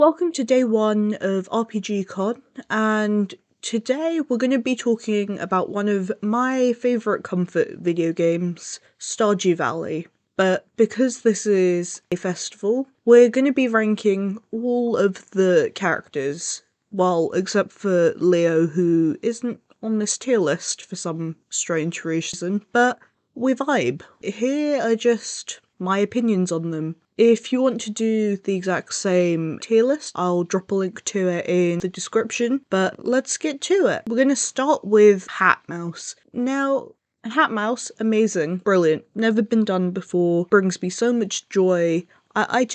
Welcome to day one of RPG Con, and today we're going to be talking about one of my favourite comfort video games, Stardew Valley. But because this is a festival, we're going to be ranking all of the characters, well, except for Leo, who isn't on this tier list for some strange reason, but we vibe. Here are just my opinions on them. If you want to do the exact same tier list, I'll drop a link to it in the description, but let's get to it. We're going to start with Hat Mouse. Now, Hat Mouse, amazing, brilliant, never been done before, brings me so much joy. I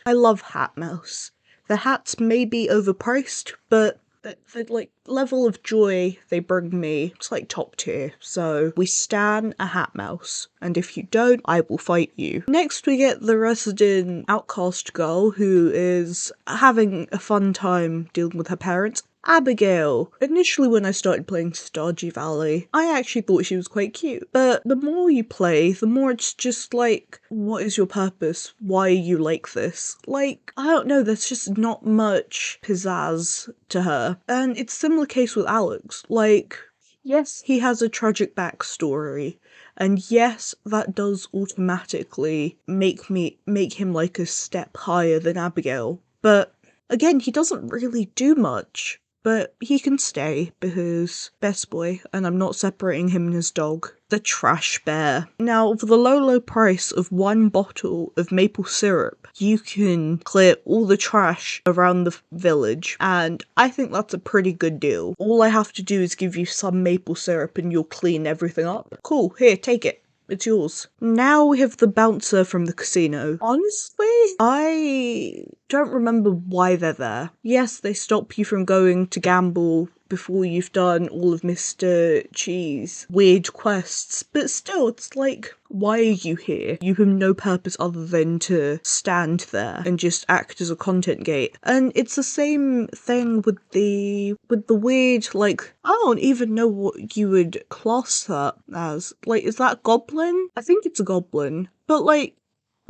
love Hat Mouse. The hats may be overpriced, but the level of joy they bring me, it's like top tier. So we stan a Hat Mouse, and if you don't, I will fight you. Next we get the resident outcast girl who is having a fun time dealing with her parents. Abigail. Initially when I started playing Stardew Valley, I actually thought she was quite cute. But the more you play, the more it's just like, what is your purpose? Why are you like this? Like, I don't know, there's just not much pizzazz to her. And it's a similar case with Alex. Like, yes, he has a tragic backstory. And yes, that does automatically make him like a step higher than Abigail. But again, he doesn't really do much. But he can stay because best boy, and I'm not separating him and his dog. The trash bear. Now, for the low price of one bottle of maple syrup, you can clear all the trash around the village, and I think that's a pretty good deal. All I have to do is give you some maple syrup and you'll clean everything up. Cool, here, take it. It's yours. Now we have the bouncer from the casino. Honestly, I don't remember why they're there. Yes, they stop you from going to gamble before you've done all of Mr. Cheese weird quests, but still, it's like, why are you here? You have no purpose other than to stand there and just act as a content gate. And it's the same thing with the weird, like, I don't even know what you would class that as. Like, is that goblin? I think it's a goblin. But like,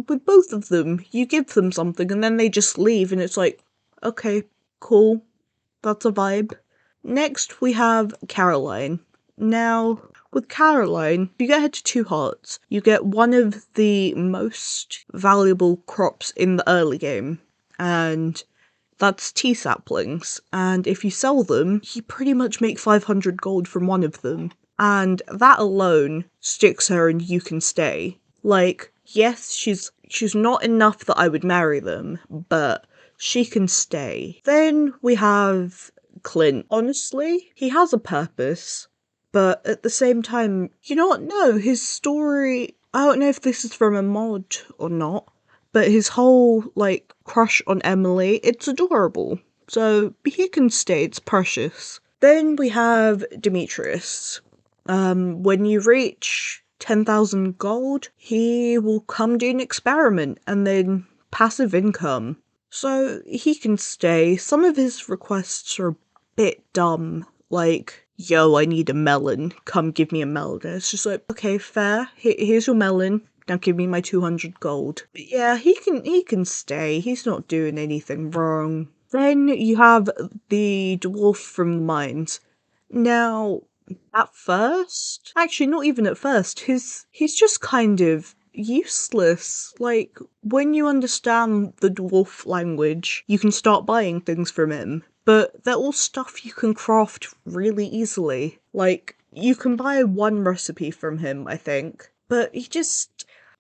with both of them, you give them something and then they just leave and it's like, okay, cool, that's a vibe. Next we have Caroline. Now, with Caroline, you get her to 2 hearts. You get one of the most valuable crops in the early game, and that's tea saplings. And if you sell them, you pretty much make 500 gold from one of them. And that alone sticks her and you can stay. Like, yes, she's not enough that I would marry them, but she can stay. Then we have Clint. Honestly, he has a purpose, but at the same time, you know what? No, his story, I don't know if this is from a mod or not, but his whole, like, crush on Emily, it's adorable. So he can stay, it's precious. Then we have Demetrius. When you reach 10,000 gold, he will come do an experiment and then passive income. So he can stay. Some of his requests are a bit dumb, like, yo, I need a melon, come give me a melon. It's just like, okay, fair, here's your melon, now give me my 200 gold. But yeah, he can stay, he's not doing anything wrong. Then you have the dwarf from the mines. Now, at first, actually not even at first, he's just kind of useless. Like, when you understand the dwarf language, you can start buying things from him, but they're all stuff you can craft really easily. Like, you can buy one recipe from him, I think, but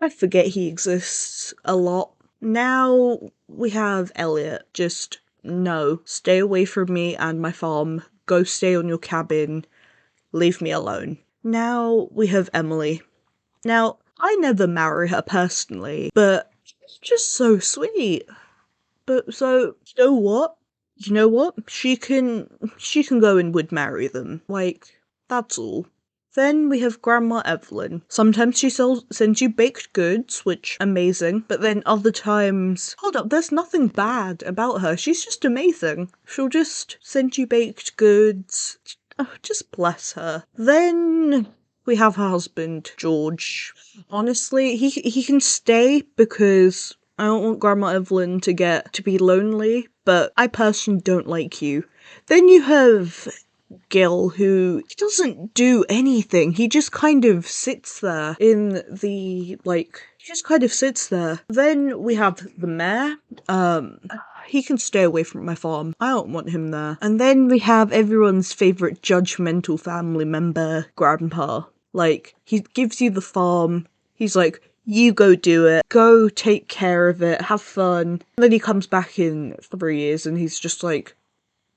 I forget he exists a lot. Now we have Elliot. Just, no, stay away from me and my farm, go stay on your cabin, leave me alone. Now we have Emily. Now, I never marry her personally, but she's just so sweet. But so, you know what? She can go and would marry them. Like, that's all. Then we have Grandma Evelyn. Sometimes she sends you baked goods, which, amazing, but then other times, hold up, there's nothing bad about her, she's just amazing. She'll just send you baked goods. Oh, just bless her. Then we have her husband, George. Honestly, he can stay because I don't want Grandma Evelyn to be lonely, but I personally don't like you. Then you have Gil, who doesn't do anything. He just kind of sits there he just kind of sits there. Then we have the mayor. He can stay away from my farm. I don't want him there. And then we have everyone's favourite judgmental family member, Grandpa. Like, he gives you the farm. He's like, you go do it. Go take care of it. Have fun. And then he comes back in 3 years and he's just like,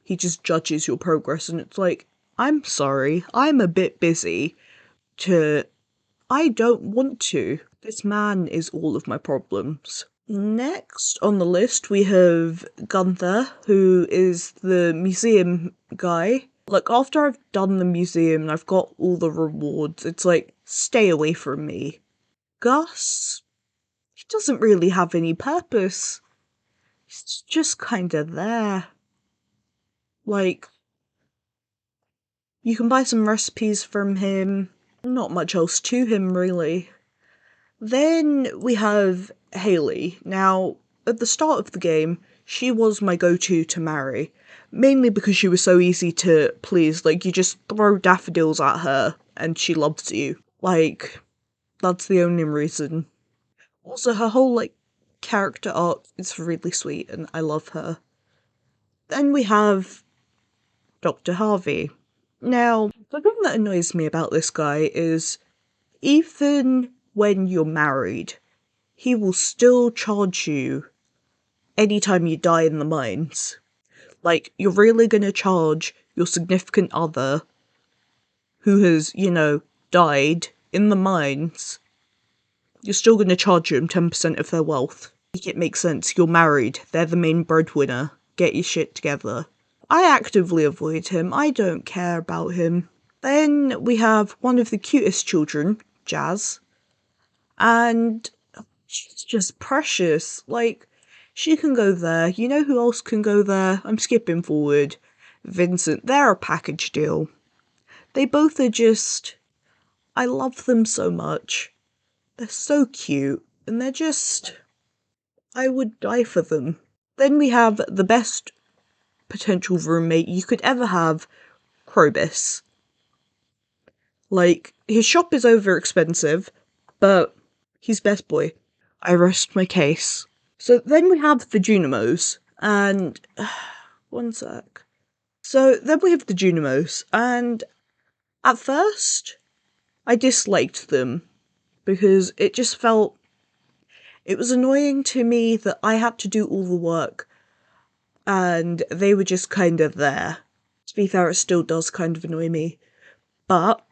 he just judges your progress. And it's like, I'm sorry. I'm a bit busy I don't want to. This man is all of my problems. Next on the list, we have Gunther, who is the museum guy. Like, after I've done the museum and I've got all the rewards, it's like, stay away from me. Gus, he doesn't really have any purpose. He's just kinda there. Like, you can buy some recipes from him. Not much else to him, really. Then we have Haley. Now, at the start of the game, she was my go-to to marry. Mainly because she was so easy to please. Like, you just throw daffodils at her and she loves you. Like, that's the only reason. Also, her whole, character arc is really sweet and I love her. Then we have Dr. Harvey. Now, the thing that annoys me about this guy is, even when you're married, he will still charge you anytime you die in the mines. Like, you're really gonna charge your significant other, who has, died in the mines, you're still gonna charge them 10% of their wealth. Make it make sense, you're married, they're the main breadwinner, get your shit together. I actively avoid him, I don't care about him. Then we have one of the cutest children, Jazz, and she's just precious. Like, she can go there. You know who else can go there? I'm skipping forward. Vincent. They're a package deal. They both are just... I love them so much. They're so cute. And they're just... I would die for them. Then we have the best potential roommate you could ever have, Krobus. Like, his shop is over expensive, but he's best boy. I rest my case. So then we have the Junimos, and... one sec. So then we have the Junimos, and at first, I disliked them, because it just felt... It was annoying to me that I had to do all the work, and they were just kind of there. To be fair, it still does kind of annoy me. But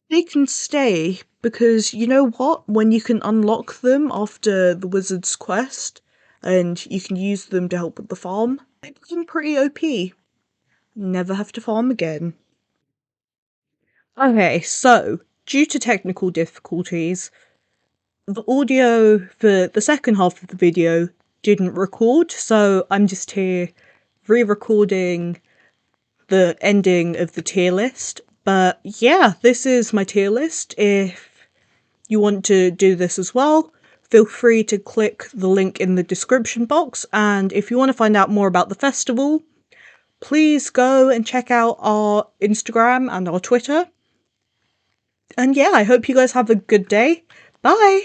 they can stay, because you know what? When you can unlock them after the wizard's quest, and you can use them to help with the farm, they become pretty OP. Never have to farm again. Okay, so, due to technical difficulties, the audio for the second half of the video didn't record, so I'm just here re-recording the ending of the tier list. But yeah, this is my tier list. If you want to do this as well, feel free to click the link in the description box, and if you want to find out more about the festival, please go and check out our Instagram and our Twitter. And yeah, I hope you guys have a good day. Bye!